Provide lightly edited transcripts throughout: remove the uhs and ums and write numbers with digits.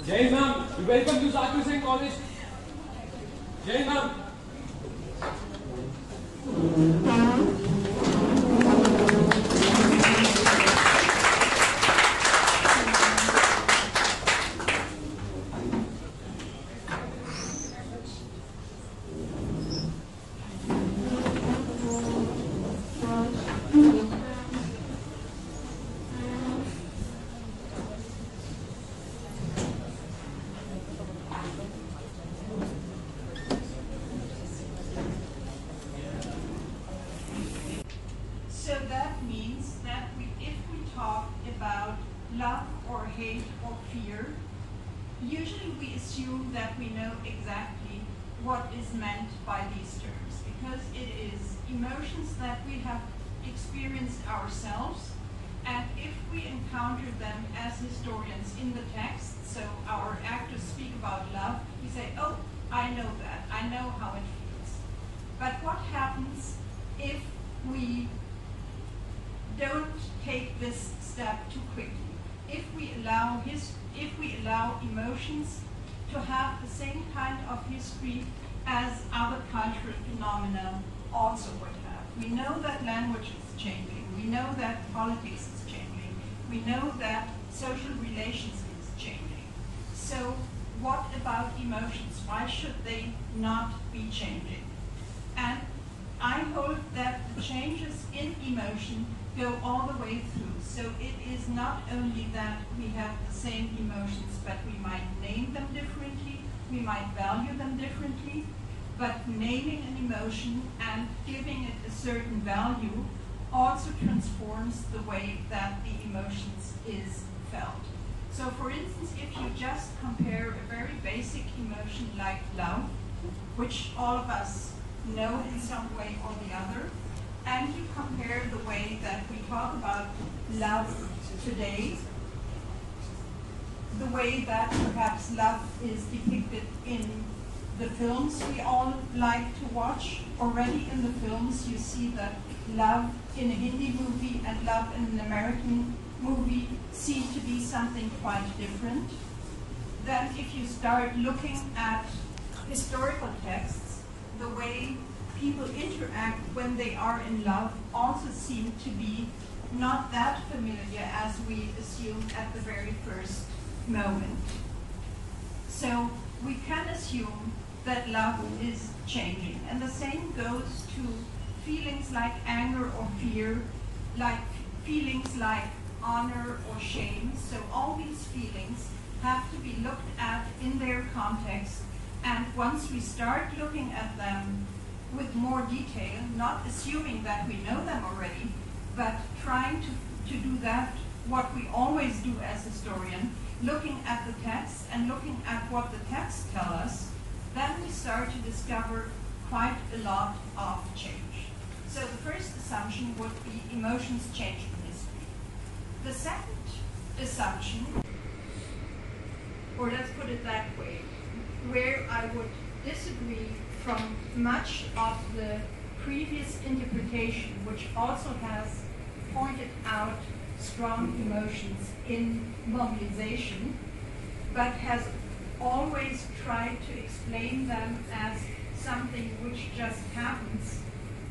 Jai ma'am, we welcome to Zakir Husain College. Jai ma'am. So that means that if we talk about love or hate or fear, usually we assume that we know exactly what is meant by these terms, because it is emotions that we have experienced ourselves, and if we encounter them as historians in the text, so our actors speak about love, we say, oh, I know that, I know how it feels. But what happens if we don't take this step too quickly? If we allow emotions to have the same kind of history as other cultural phenomena also would have. We know that language is changing. We know that politics is changing. We know that social relations is changing. So what about emotions? Why should they not be changing? And I hold that the changes in emotion go all the way through. So it is not only that we have the same emotions, but we might name them differently, we might value them differently, but naming an emotion and giving it a certain value also transforms the way that the emotions is felt. So for instance, if you just compare a very basic emotion like love, which all of us know in some way or the other, and you compare the way that we talk about love today, the way that perhaps love is depicted in the films we all like to watch. Already in the films you see that love in a Hindi movie and love in an American movie seem to be something quite different. Then if you start looking at historical texts, the way people interact when they are in love also seem to be not that familiar as we assumed at the very first moment. So we can assume that love is changing. And the same goes to feelings like anger or fear, like feelings like honor or shame. So all these feelings have to be looked at in their context. And once we start looking at them with more detail, not assuming that we know them already, but trying to do that, what we always do as historians, looking at the text and looking at what the texts tell us, then we start to discover quite a lot of change. So the first assumption would be emotions change in history. The second assumption, or let's put it that way, where I would disagree from much of the previous interpretation, which also has pointed out strong emotions in mobilization, but has always tried to explain them as something which just happens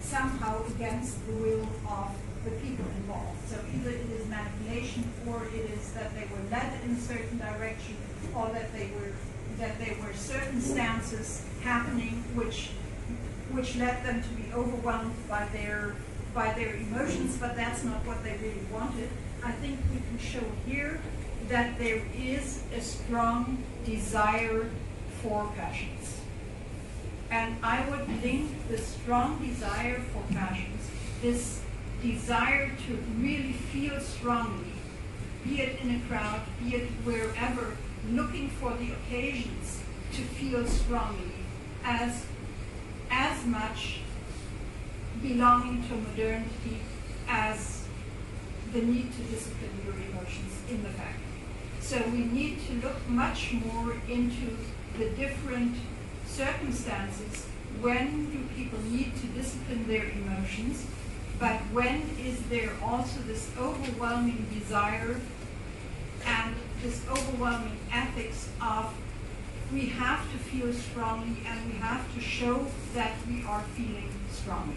somehow against the will of the people involved. So either it is manipulation, or it is that they were led in a certain direction, or that there were circumstances happening which led them to be overwhelmed by their emotions, but that's not what they really wanted. I think we can show here that there is a strong desire for passions. And I would link the strong desire for passions, this desire to really feel strongly, be it in a crowd, be it wherever, looking for the occasions to feel strongly, as much belonging to modernity as the need to discipline your emotions in the fact. So we need to look much more into the different circumstances. When do people need to discipline their emotions? But when is there also this overwhelming desire and this overwhelming ethics of we have to feel strongly and we have to show that we are feeling strongly.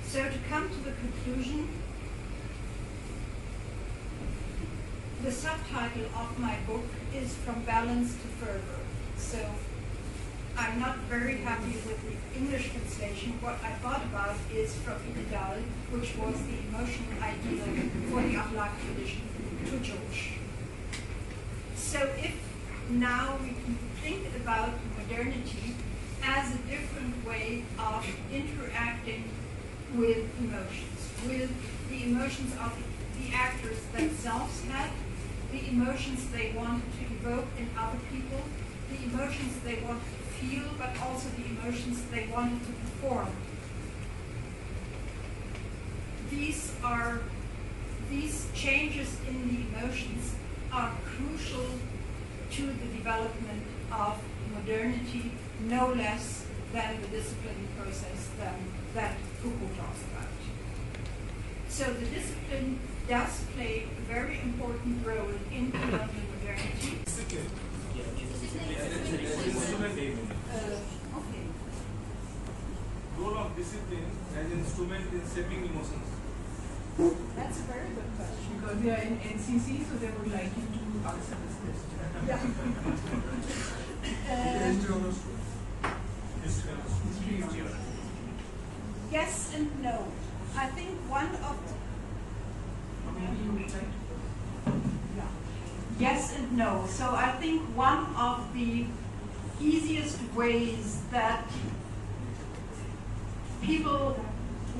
So to come to the conclusion, the subtitle of my book is From Balance to Fervor. So I'm not very happy with the English translation. What I thought about is From Ideal, which was the emotional ideal for the Akhlaq tradition, to George. So if now we can think about modernity as a different way of interacting with emotions, with the emotions of the actors themselves had, the emotions they wanted to evoke in other people, the emotions they wanted to feel, but also the emotions they wanted to perform. These changes in the emotions are crucial to the development of modernity, no less than the discipline process that Foucault talks about. So the discipline does play a very important role in developing modernity. Okay. Role of discipline as an instrument in shaping emotions. That's a very good question. Because they are in NCC, so they would like you to answer this question. Yeah. Yes and no. I think one of yes and no. So I think one of the easiest ways that people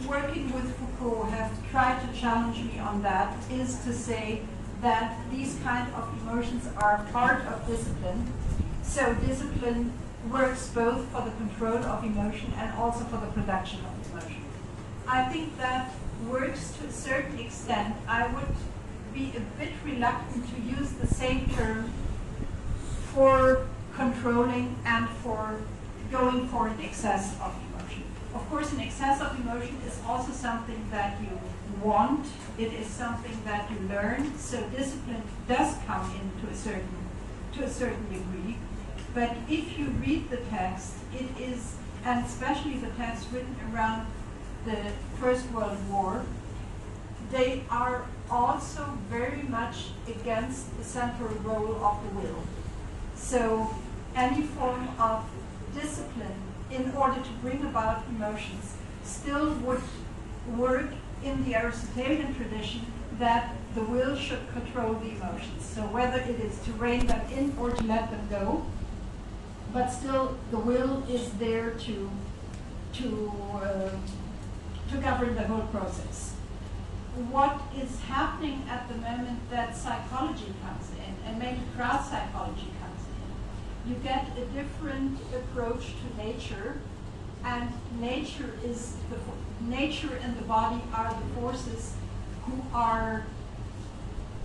working with Foucault have tried to challenge me on that is to say that these kind of emotions are part of discipline. So discipline works both for the control of emotion and also for the production of emotion. I think that works to a certain extent. I would be a bit reluctant to use the same term for controlling and for going for an excess of emotion. Of course, an excess of emotion is also something that you want. It is something that you learn. So discipline does come in to a certain degree. But if you read the text, it is, and especially the text written around the First World War, they are also very much against the central role of the will. So any form of discipline in order to bring about emotions still would work in the Aristotelian tradition that the will should control the emotions. So whether it is to rein them in or to let them go, but still the will is there to govern the whole process. What is happening at the moment that psychology comes in, and maybe crowd psychology comes in, you get a different approach to nature, and nature and the body are the forces who are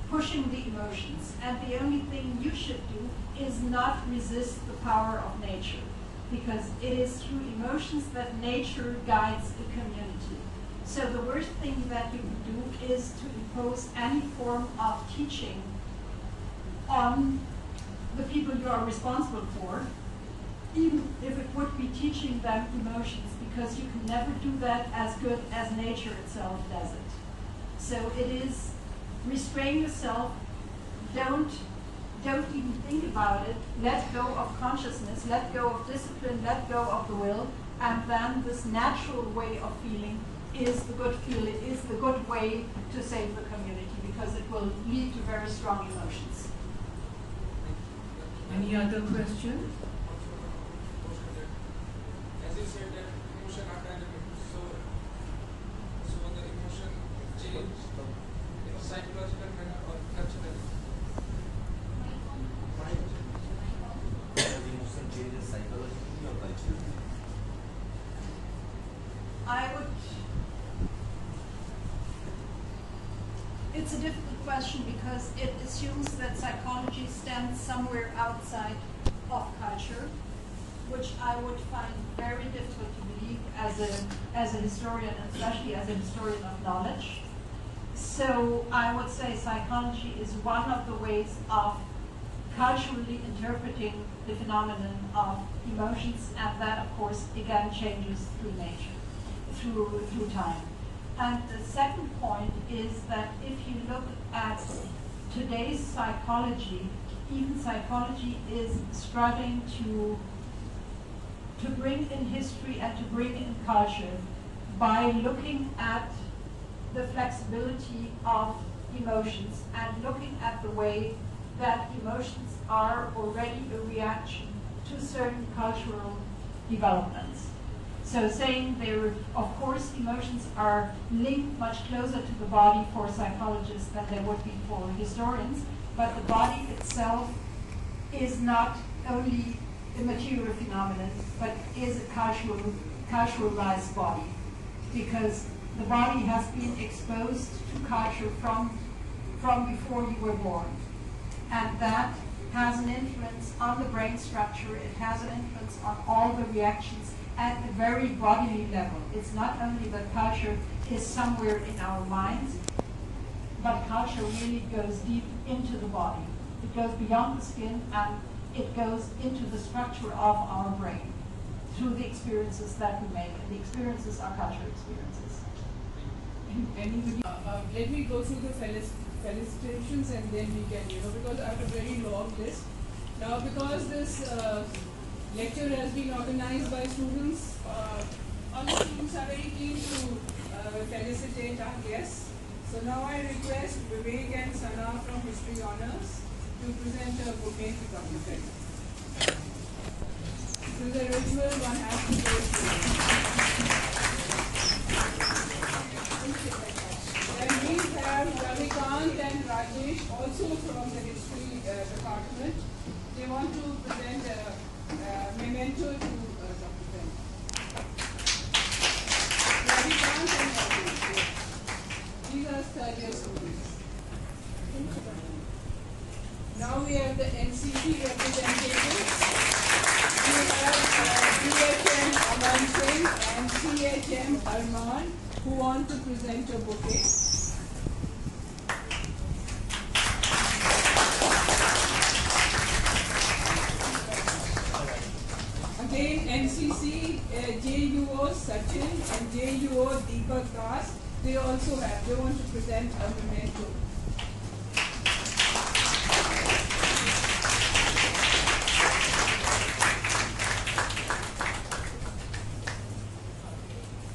pushing the emotions, and the only thing you should do is not resist the power of nature, because it is through emotions that nature guides a community. So the worst thing that you can do is to impose any form of teaching on the people you are responsible for, even if it would be teaching them emotions, because you can never do that as good as nature itself does it. So it is restrain yourself, don't even think about it, let go of consciousness, let go of discipline, let go of the will, and then this natural way of feeling is the good feel, it is the good way to save the community, because it will lead to very strong emotions. Any other question? As you said that emotion are dynamic, so the emotion change in a psychological manner or cultural? The emotion changes psychologically or culturally? It's a difficult question because it assumes that psychology stands somewhere outside of culture, which I would find very difficult to believe as a historian, and especially as a historian of knowledge. So I would say psychology is one of the ways of culturally interpreting the phenomenon of emotions, and that of course again changes through nature, through time. And the second point is that if you look at today's psychology, even psychology is struggling to bring in history and to bring in culture by looking at the flexibility of emotions and looking at the way that emotions are already a reaction to certain cultural developments. So saying there, of course, emotions are linked much closer to the body for psychologists than they would be for historians, but the body itself is not only a material phenomenon, but is a culturalized body, because the body has been exposed to culture from before you were born. And that has an influence on the brain structure, it has an influence on all the reactions at the very bodily level. It's not only that culture is somewhere in our minds, but culture really goes deep into the body. It goes beyond the skin and it goes into the structure of our brain through the experiences that we make. And the experiences are cultural experiences. Anybody? Let me go through the felicitations and then we can, because I have a very long list. Now, because this lecture has been organized by students, all the students are very keen to felicitate our guests. So now I request Vivek and Sana from History Honors to present a bouquet to Dr. This is a ritual one has to go through. Then we have Ravikant and Rajesh, also from the history department. They want to present a memento to Dr. Pernau. Ravikant and Rajesh. These are third-year students. Now we have the NCC representatives. We have DHM Aman Singh and CHM Arman, who want to present a bouquet. Again, NCC, JUO Sachin and JUO Deepak Das, they want to present a memento.